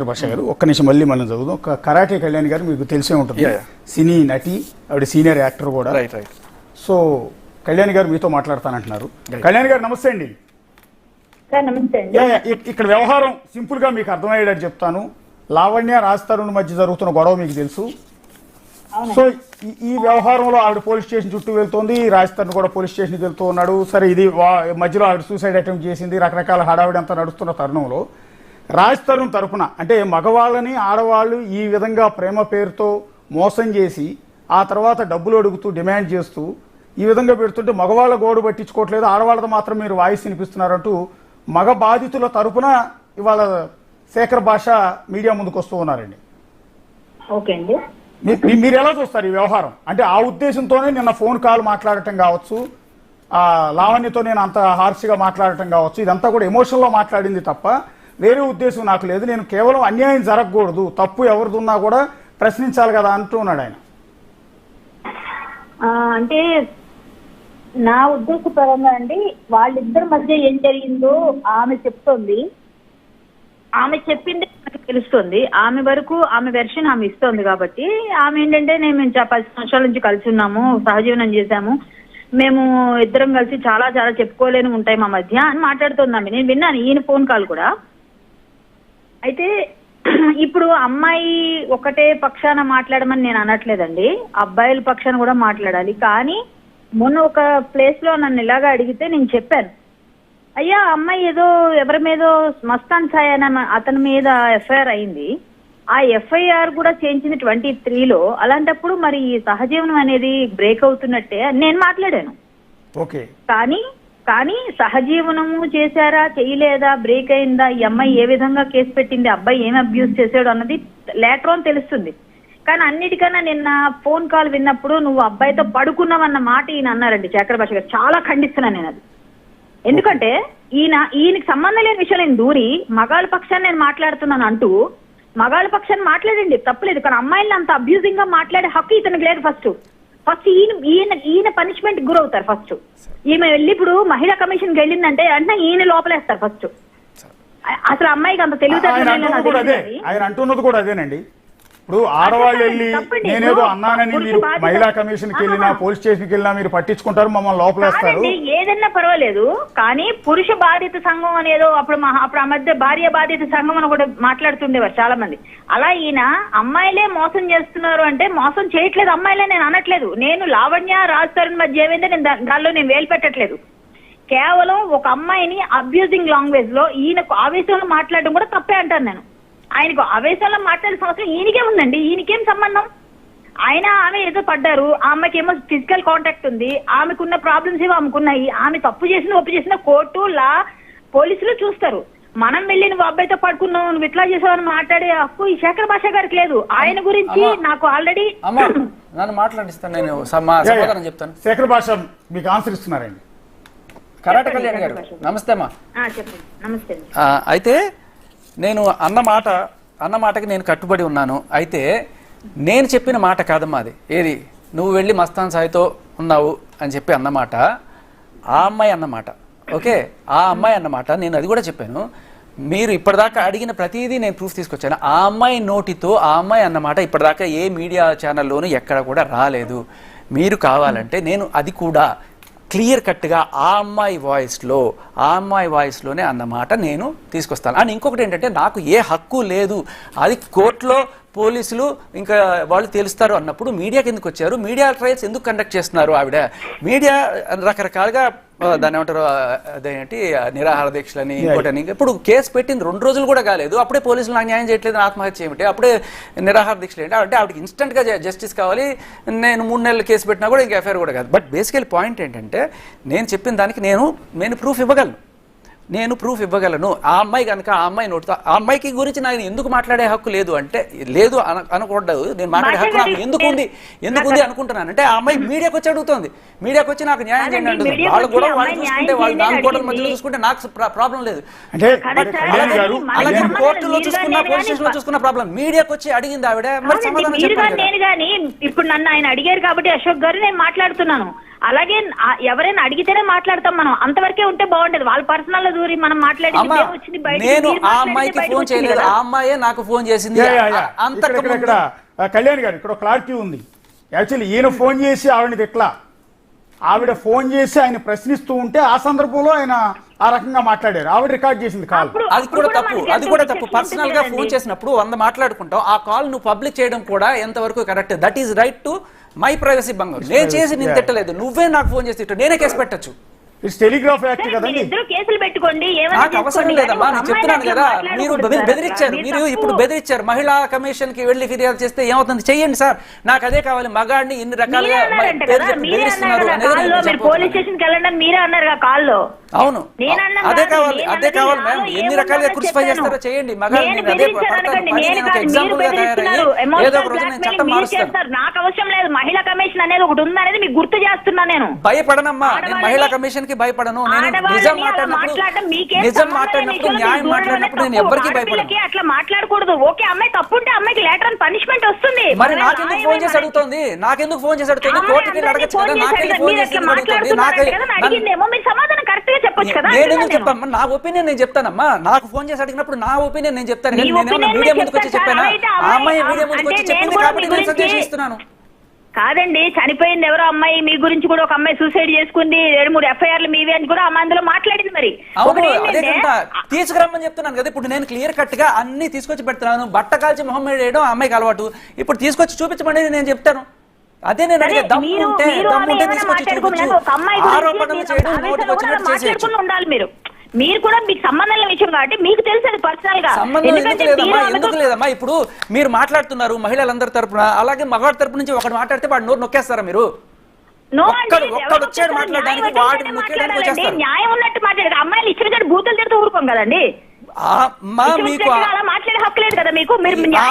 భాష గారు ఒక్క నిమిషం మళ్ళీ మనం చదువుదాం. ఒక కరాటే కళ్యాణ్ గారు మీకు తెలిసే ఉంటుంది, సినీ నటి, ఆవిడ సీనియర్ యాక్టర్ కూడా. సో కళ్యాణ్ గారు మీతో మాట్లాడతానంటున్నారు. కళ్యాణ్ గారు నమస్తే అండి. ఇక్కడ వ్యవహారం సింపుల్ గా మీకు అర్థమయ్యేటట్టు చెప్తాను. లావణ్య రాజ్ తరుణ్ మధ్య జరుగుతున్న గొడవ మీకు తెలుసు. సో ఈ వ్యవహారంలో ఆవిడ పోలీస్ స్టేషన్ చుట్టూ వెళ్తోంది, రాజ్ తరుణ్ కూడా పోలీస్ స్టేషన్కి వెళ్తూ ఉన్నాడు. సరే, ఇది మధ్యలో ఆవిడ సూసైడ్ అటెంప్ట్ చేసింది, రకరకాల హడావిడి అంతా నడుస్తున్న తరుణంలో రాజ్ తరుణ్ తరపున అంటే మగవాళ్ళని ఆడవాళ్ళు ఈ విధంగా ప్రేమ పేరుతో మోసం చేసి ఆ తర్వాత డబ్బులు అడుగుతూ డిమాండ్ చేస్తూ ఈ విధంగా పెడుతుంటే మగవాళ్ళ గోడు పట్టించుకోవట్లేదు, ఆడవాళ్ళతో మాత్రం మీరు వాయిస్ వినిపిస్తున్నారంటూ మగ బాధితుల తరపున ఇవాళ శేఖర్ భాష మీడియా ముందుకు వస్తూ ఉన్నారండి. ఓకే అండి, మీరు ఎలా చూస్తారు ఈ వ్యవహారం? అంటే ఆ ఉద్దేశంతోనే నిన్న ఫోన్ కాల్ మాట్లాడటం కావచ్చు, లావణ్యతో నేను అంత హార్ష్గా మాట్లాడటం కావచ్చు, ఇదంతా కూడా ఎమోషన్లో మాట్లాడింది తప్ప వేరే ఉద్దేశం నాకు లేదు. నేను కేవలం అన్యాయం జరగకూడదు, తప్పు ఎవరిదున్నా కూడా ప్రశ్నించాలి కదా అంటూ ఉన్నాడు ఆయన. అంటే నా ఉద్దేశపరంగా అండి, వాళ్ళిద్దరి మధ్య ఏం జరిగిందో ఆమె చెప్తోంది, ఆమె చెప్పింది నాకు తెలుస్తుంది. ఆమె వరకు ఆమె వెర్షన్ ఆమె ఇస్తోంది కాబట్టి ఆమె ఏంటంటే మేము 10 సంవత్సరాల నుంచి కలిసి ఉన్నాము, సహజీవనం చేశాము, మేము ఇద్దరం కలిసి చాలా చాలా చెప్పుకోలేని ఉంటాయి మా మధ్య అని మాట్లాడుతుందామె. నేను విన్నాను ఈయన ఫోన్ కాల్ కూడా. అయితే ఇప్పుడు అమ్మాయి ఒకటే పక్షాన మాట్లాడమని నేను అనట్లేదండి, అబ్బాయిల పక్షాన కూడా మాట్లాడాలి. కానీ మొన్న ఒక ప్లేస్ లో నన్ను ఇలాగా అడిగితే నేను చెప్పాను, అయ్యా అమ్మాయి ఏదో ఎవరి మీదో మస్తాన్ సాయ్ అనే అతని మీద ఎఫ్ఐఆర్ అయింది, ఆ ఎఫ్ఐఆర్ కూడా చేయించింది 23లో. అలాంటప్పుడు మరి ఈ సహజీవనం అనేది బ్రేక్ అవుతున్నట్టే నేను మాట్లాడాను. కానీ సహజీవనము చేశారా చేయలేదా, బ్రేక్ అయిందా, ఈ అమ్మాయి ఏ విధంగా కేసు పెట్టింది, అబ్బాయి ఏం అబ్యూస్ చేశాడు అన్నది లేటర్ ఆన్ తెలుస్తుంది. కానీ అన్నిటికన్నా నిన్న ఫోన్ కాల్ విన్నప్పుడు నువ్వు అబ్బాయితో పడుకున్నావన్న మాట ఈయన అన్నారండి శేఖర్ భాష గారు. చాలా ఖండిస్తున్నాను నేను అది. ఎందుకంటే ఈయనకి సంబంధం లేని విషయం నేను దూరి మగాళ్ళ పక్షాన్ని నేను మాట్లాడుతున్నాను అంటూ మగాళ్ళ పక్షాన్ని మాట్లాడండి, తప్పలేదు. కానీ అమ్మాయిని అంత అబ్యూజింగ్ గా మాట్లాడే హక్కు ఇతనికి లేదు. ఫస్ట్ ఈయన పనిష్మెంట్ గురవుతారు. ఫస్ట్ ఈమె వెళ్ళి ఇప్పుడు మహిళా కమిషన్కి వెళ్ళిందంటే అంటే ఈయన లోపలేస్తారు ఫస్ట్. అసలు అమ్మాయికి అంత ఆయన అంటున్నది కూడా అదేనండి. ఇప్పుడు ఆడవాళ్ళు వెళ్ళి నేనేదో అన్నానని మీరు మహిళా కమిషన్కి వెళ్ళినా పోలీస్ స్టేషన్కి వెళ్ళినా మీరు పట్టించుకుంటారు, మమ్మల్ని లోపలేస్తారు. ఏదన్నా పర్వాలేదు, కానీ పురుష బాధిత సంఘం అనేదో అప్పుడు ఆ మధ్య భార్య బాధిత సంఘం అని కూడా మాట్లాడుతుండేవారు చాలా మంది. అలా ఈయన అమ్మాయిలే మోసం చేస్తున్నారు అంటే మోసం చేయట్లేదు అమ్మాయిలే నేను అనట్లేదు. నేను లావణ్య రాజ్ తరుణ్ మధ్య ఏమైందో నేను దానిలో నేను వేలు పెట్టట్లేదు. కేవలం ఒక అమ్మాయిని అబ్యూజింగ్ లాంగ్వేజ్ లో ఈయనకు ఆవేశంలో మాట్లాడడం కూడా తప్పే అంటాను నేను. ఆయనకు ఆవేశంలో మాట్లాడాల్సిన అవసరం ఈయనకే ఉందండి, ఈయనకేం సంబంధం? ఆమె ఏదో పడ్డారు, ఆ అమ్మాయికి ఏమో ఫిజికల్ కాంటాక్ట్ ఉంది, ఆమెకున్న ప్రాబ్లమ్స్ ఏమో ఆమెకున్నాయి, ఆమె తప్పు చేసిన ఒప్పు చేసిన కోర్టు పోలీసులు చూస్తారు. మనం వెళ్ళి నువ్వు అబ్బాయితో పడుకున్నావు, నువ్వు ఇట్లా చేసావని మాట్లాడే హక్కు ఈ శేఖర్ భాష గారికి లేదు. ఆయన గురించి నాకు ఆల్రెడీ నన్ను మాట్లాడిస్తాను, నేను సమాధానం చెప్తాను. శేఖర్ భాష మీకు ఆన్సర్ ఇస్తున్నారండి. కరాటే కళ్యాణ్ గారు నమస్తే అమ్మా. చెప్పండి. నమస్తే. అయితే నేను అన్న మాటకి నేను కట్టుబడి ఉన్నాను. అయితే నేను చెప్పిన మాట కాదమ్మా అది. ఏది నువ్వు వెళ్ళి మస్తాన్ సాయితో ఉన్నావు అని చెప్పి అన్నమాట ఆ అమ్మాయి అన్నమాట. ఓకే, ఆ అమ్మాయి అన్నమాట నేను అది కూడా చెప్పాను. మీరు ఇప్పటిదాకా అడిగిన ప్రతిదీ నేను ప్రూఫ్ తీసుకొచ్చాను. ఆ అమ్మాయి నోటితో ఆ అమ్మాయి అన్నమాట ఇప్పటిదాకా ఏ మీడియా ఛానల్లోనూ ఎక్కడ కూడా రాలేదు. మీరు కావాలంటే నేను అది కూడా క్లియర్ కట్గా ఆ అమ్మాయి వాయిస్లోనే అన్నమాట నేను తీసుకొస్తాను. అని ఇంకొకటి ఏంటంటే నాకు ఏ హక్కు లేదు, అది కోర్టులో పోలీసులు ఇంకా వాళ్ళు తెలుస్తారు అన్నప్పుడు మీడియాకి ఎందుకు వచ్చారు, మీడియా ట్రయల్స్ ఎందుకు కండక్ట్ చేస్తున్నారు? ఆవిడ మీడియా రకరకాలుగా దాన్ని ఏమంటారు, అదేంటి నిరాహార దీక్షలని ఇంకోటని. ఇప్పుడు కేసు పెట్టింది 2 రోజులు కూడా కాలేదు, అప్పుడే పోలీసులు నాకు న్యాయం చేయట్లేదు, ఆత్మహత్య ఏమిటి, అప్పుడే నిరాహార దీక్షలు ఏంటి అంటే ఆవిడకి ఇన్స్టెంట్గా జస్టిస్ కావాలి. నేను 3 నెలలు కేసు పెట్టినా కూడా ఇంకా ఎఫ్ఐఆర్ కూడా కాదు. బట్ బేసికల్ పాయింట్ ఏంటంటే నేను చెప్పిన దానికి నేను ప్రూఫ్ ఇవ్వగలను. ఆ అమ్మాయి కనుక ఆ అమ్మాయి నోటితో ఆ అమ్మాయికి గురించి నాకు ఎందుకు మాట్లాడే హక్కు లేదు అంటే లేదు అనకూడదు. నేను మాట్లాడే హక్కు నాకు ఎందుకు ఉంది అనుకుంటున్నాను అంటే ఆ అమ్మాయి మీడియాకి వచ్చి అడుగుతుంది, మీడియాకి వచ్చి నాకు న్యాయం చేయండి అంటుంది. వాళ్ళు కూడా వాళ్ళు చూసుకుంటే వాళ్ళు దాని గోడల మధ్యలో చూసుకుంటే నాకు ప్రాబ్లం లేదు. అలాగే కోర్టులో చూసుకున్నా పోలీస్ స్టేషన్ లో చూసుకున్న ప్రాబ్లం. మీడియాకి వచ్చి అడిగింది ఆవిడ, మరి సమాధానం చెప్పాలి. ఇప్పుడు నన్ను ఆయన అడిగారు కాబట్టి అశోక్ గారు నేను మాట్లాడుతున్నాను. అలాగే ఎవరైనా అడిగితేనే మాట్లాడతాం మనం, అంతవరకే ఉంటే బాగుంటది. వాళ్ళ పర్సనల్ లో దూరి మనం మాట్లాడి అమ్మా, నేను ఆ అమ్మాయికి ఫోన్ చేయలేదు, ఆ అమ్మాయే నాకు ఫోన్ చేసింది. ఇక్కడ కళ్యాణ్ గారు ఇక్కడ క్లారిటీ ఉంది. యాక్చువల్లీ ఈయన ఫోన్ చేసి ఆవిడని ఎట్లా, ఆవిడ ఫోన్ చేసి ఆయన ప్రశ్నిస్తూ ఉంటే ఆ సందర్భంలో ఆయన ఆ రకంగా మాట్లాడారు, ఆవిడ రికార్డ్ చేసింది కాల్. అది కూడా తప్పు, అది కూడా తప్పు. పర్సనల్ గా ఫోన్ చేసినప్పుడు 100 మాట్లాడుకుంటావు, ఆ కాల్ నువ్వు పబ్లిక్ చేయడం కూడా ఎంతవరకు correct? That is right to my privacy భంగం. నేను చేసి నేను తిట్టలేదు, నువ్వే నాకు ఫోన్ చేసి తిట్టు, నేనే కేసు పెట్టచ్చు. టెలిగ్రాఫ్ యాక్ట్ కదండి. ఇద్దరు కేసులు పెట్టుకోండి, నాకు అవసరం లేదమ్మా, నేను చెప్తున్నాను కదా. మీరు బెదిరించారు, మీరు ఇప్పుడు బెదిరించారు. మహిళా కమిషన్ కి వెళ్లి ఫిర్యాదు చేస్తే ఏమవుతుంది? చెయ్యండి సార్, నాకు అదే కావాలి. మగాడిని ఇన్ని రకాలుగా బెదిరిస్తున్నారు అనేది పోలీస్ స్టేషన్ కి వెళ్ళండి మీరే అన్నారు కాల్లో. అవును, అదే కావాలి, అదే కావాలి మ్యామ్. ఎన్ని రకాలుగా క్రూసిఫై చేస్తారో చేయండి. మగాడిని అదే ఎగ్జాంపుల్ గా తయారయ్యి ఏదో ఒక రోజు నేను చట్టం మారుస్తాను. నాకు అవసరం లేదు, మహిళా కమిషన్ అనేది ఒకటి ఉందనేది మీకు గుర్తు చేస్తున్నా. నేను భయపడనమ్మా, నేను మహిళా కమిషన్ కి భయపడను. నేను నిజం మాట్లాడినప్పుడు న్యాయం మాట్లాడినప్పుడు నేను ఎవరికి భయపడను. అట్లా మాట్లాడకూడదు. ఓకే, అమ్మాయి తప్పుంటే అమ్మాయికి లేటర్ అండ్ పనిష్మెంట్ వస్తుంది. మరి నాకెందుకు ఫోన్ చేసి అడుగుతుంది? నాకెందుకు ఫోన్ చేసి అడుగుతుంది? కోర్టుకి వెళ్ళి అడగచ్చు కదా, నాకెళ్ళి ఫోన్ చేసి అడుగుతుంది. అడిగిందేమో మీరు సమాధానం కరెక్ట్ గా చెప్పొచ్చు కదా. నేను ఎందుకు చెప్పమ్మా? నా ఒపీనియన్ నేను చెప్తానమ్మా. నాకు ఫోన్ చేసి అడిగినప్పుడు నా ఒపీనియన్ నేను చెప్తాను. నేను మీడియా ముందుకు వచ్చి చెప్పానా? ఆ అమ్మాయి మీడియా ముందుకు వచ్చి చెప్పింది కాబట్టి నేను సజెషన్ ఇస్తున్నాను. కాదండి, చనిపోయింది ఎవరో అమ్మాయి, మీ గురించి కూడా ఒక అమ్మాయి సూసైడ్ చేసుకుంది, 2-3 ఎఫ్ఐఆర్లు మీవి అని కూడా అమ్మాయి అందులో మాట్లాడింది. మరి తీసుకురమ్మని చెప్తున్నాను కదా. ఇప్పుడు నేను క్లియర్ కట్ గా అన్ని తీసుకొచ్చి పెడుతున్నాను. బట్ట కాల్చి మొహం మీద వేయడం అమ్మాయికి అలవాటు. ఇప్పుడు తీసుకొచ్చి చూపించమని నేను చెప్తాను. అదే నేను అడిగే, దమ్ము ఉంటే తీసుకొచ్చి చూపించు. ఆరోపణలు చేయడం నోటికి వచ్చినట్టు చేసేయచ్చు. ఉండాలి మీరు కూడా మీకు సంబంధం లేని విషయం కాబట్టి మీకు తెలుసు అది పర్సనల్ గా. సంబంధం ఎందుకు లేదమ్మా? ఇప్పుడు మీరు మాట్లాడుతున్నారు మహిళలందరి తరపున, అలాగే మగవాడి తరపు నుంచి ఒకటి మాట్లాడితే వాడు నోరు నొక్కేస్తారా మీరు? ఒక్కడు వచ్చాడు మాట్లాడడానికి, వాడిని నొక్కేయడానికి వచ్చేస్తారు. న్యాయం ఉన్నట్టు మాట్లాడారు. అమ్మాయిలు ఇచ్చిన బూతులు తిడుతూ ఊరుకోం కదండి. మీకు మాట్లాడే హక్కు లేదు కదా మీకు. ఆ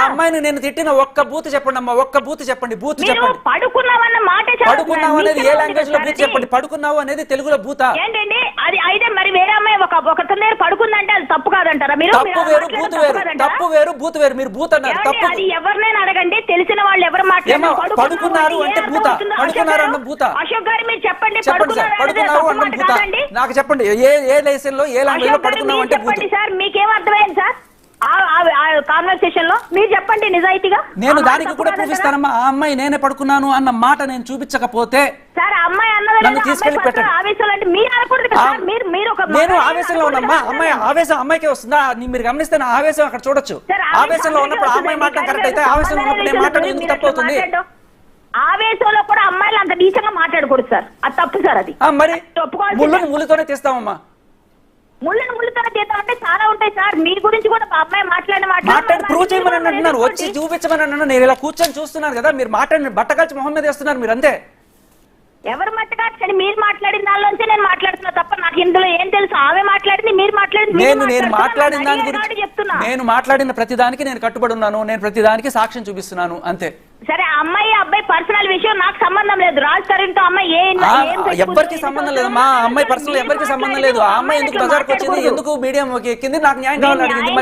అమ్మాయిని నేను తిట్టిన ఒక్క బూత్ చెప్పండి అమ్మా, ఒక్క బూత్ చెప్పండి. బూత్ చెప్పండి. పడుకున్నావన్న మాట, పడుకున్నావు అనేది ఏ లాంగ్వేజ్ లో బూత్ చెప్పండి. పడుకున్నావు అనేది తెలుగులో బూతా ఏంటండి? అది అయితే మరి వేరే అమ్మాయి ఒకతని దగ్గర పడుకుందంటే అది తప్పు కాదంటారా మీరు? తప్పు వేరు బూత్ వేరు, తప్పు వేరు బూత్ వేరు. మీరు బూత్ అన్నారు, తప్పు. అది ఎవరినైనా అడగండి, తెలిసిన వాళ్ళు ఎవరు మాట్లాడారు. పడుకున్నారు అంటే బూత, పడుకున్నారు అన్న బూత. అశోక్ గారు మీరు చెప్పండి, చెప్పండి సార్, పడుకున్నారు అన్న బూత నాకు చెప్పండి. ఏ లైసెన్స్ లో ఏ లాంగ్వేజ్ లో పడుకున్నావు అంటే బూత్. సార్ మీకేం అర్థమైంది సార్ కాన్వర్సేషన్ లో? మీరు చెప్పండి నిజాయితీగా. నేను దానికి కూడా చూపిస్తానమ్మా. ఆ అమ్మాయి నేనే పడుకున్నాను అన్న మాట నేను చూపించకపోతే నన్ను తీసుకెళ్లి పెట్టండి. నేను ఆవేశంలో ఉన్నమ్మా. అమ్మాయి ఆవేశం అమ్మాయికే వస్తుందా? మీరు గమనిస్తే నా ఆవేశం అక్కడ చూడొచ్చు. ఆవేశంలో ఉన్నప్పుడు ఆ అమ్మాయి మాట్లాడడం కరెక్ట్ అయితే, ఆవేశంలో ఉన్నప్పుడు నేను మాట్లాడడం ఎందుకు తప్పు అవుతుంది? ఆవేశంలో కూడా అమ్మాయిలు అంత నీచంగా మాట్లాడకూడదు సార్, అది తప్పు సార్. అది మరి ముళ్ళుతోనే తీస్తామమ్మా. ముళ్ళతోనే తీస్తామంటే చాలా ఉంటాయి సార్. మీ గురించి కూడా అమ్మాయి మాట్లాడి ప్రూవ్ చేయమని అంటున్నారు, వచ్చి చూపించమని అంటున్నారు. నేను ఇలా కూర్చొని చూస్తున్నాను కదా, మీరు మాట్లాడిన బట్టకాల్చి మొహం మీద వేస్తున్నారు మీరు. అంతే. ఎవరు మట్టకాల్చని? మీరు మాట్లాడిన దానిలోంచి నేను మాట్లాడుతున్నా తప్ప నాకు ఇందులో ఏం తెలుసు? ఆమె మాట్లాడింది, మీరు మాట్లాడింది. నేను మాట్లాడిన దాని గురించి చెప్తున్నా. నేను మాట్లాడిన ప్రతిదానికి నేను కట్టుబడి ఉన్నాను. నేను ప్రతిదానికి సాక్ష్యం చూపిస్తున్నాను అంతే. సరే, అమ్మాయి అబ్బాయి పర్సనల్ విషయం నాకు సంబంధం లేదు. రాజ్ తరుణ్ తో అమ్మాయి ఎవరికి సంబంధం లేదు. మా అమ్మాయి పర్సనల్ ఎవరికి సంబంధం లేదు. ఆ అమ్మాయి ఎందుకు బజార్కి వచ్చింది, ఎందుకు మీడియం ఎక్కింది, నాకు న్యాయం కావాలని అడిగింది.